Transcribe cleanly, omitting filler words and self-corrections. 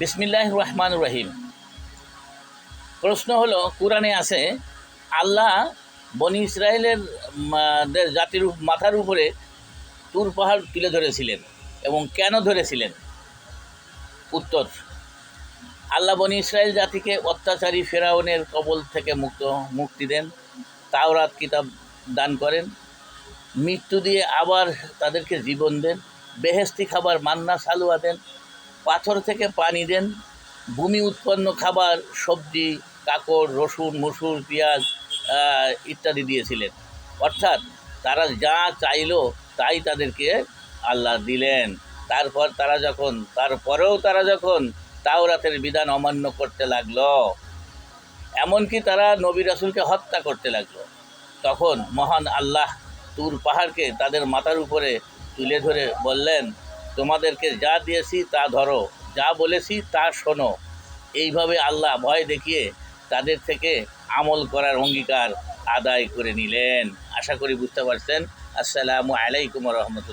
বিসমিল্লাহির রহমানির রহিম। প্রশ্ন হলো, কোরআনে আছে আল্লাহ বনি ইসরায়েলের জাতির মাথার উপরে তুর পাহাড় তুলে ধরেছিলেন এবং কেন ধরেছিলেন? উত্তর, আল্লাহ বনি ইসরায়েল জাতিকে অত্যাচারী ফেরাউনের কবল থেকে মুক্তি দেন, তাওরাত কিতাব দান করেন, মৃত্যু দিয়ে আবার তাদেরকে জীবন দেন, বেহেশতি খাবার মান্না সালুয়া দেন, পাথর থেকে পানি দেন, ভূমি উৎপন্ন খাবার সবজি, কাকড়, রসুন, মসুর, পেঁয়াজ ইত্যাদি দিয়েছিলেন। অর্থাৎ তারা যা চাইলো তাই তাদেরকে আল্লাহ দিলেন। তারপরেও তারা যখন তাওরাতের বিধান অমান্য করতে লাগলো, এমনকি তারা নবী রাসূলকে হত্যা করতে লাগলো, তখন মহান আল্লাহ তুর পাহাড়কে তাদের মাথার উপরে তুলে ধরে বললেন, তোমাদেরকে যা দিয়েছি তা ধরো, যা বলেছি তা শোনো। এইভাবে আল্লাহ ভয় দেখিয়ে তাদের থেকে আমল করার অঙ্গীকার আদায় করে নিলেন। আশা করি বুঝতে পারছেন। আসসালামু আলাইকুম ওয়া রাহমাতুল্লাহ।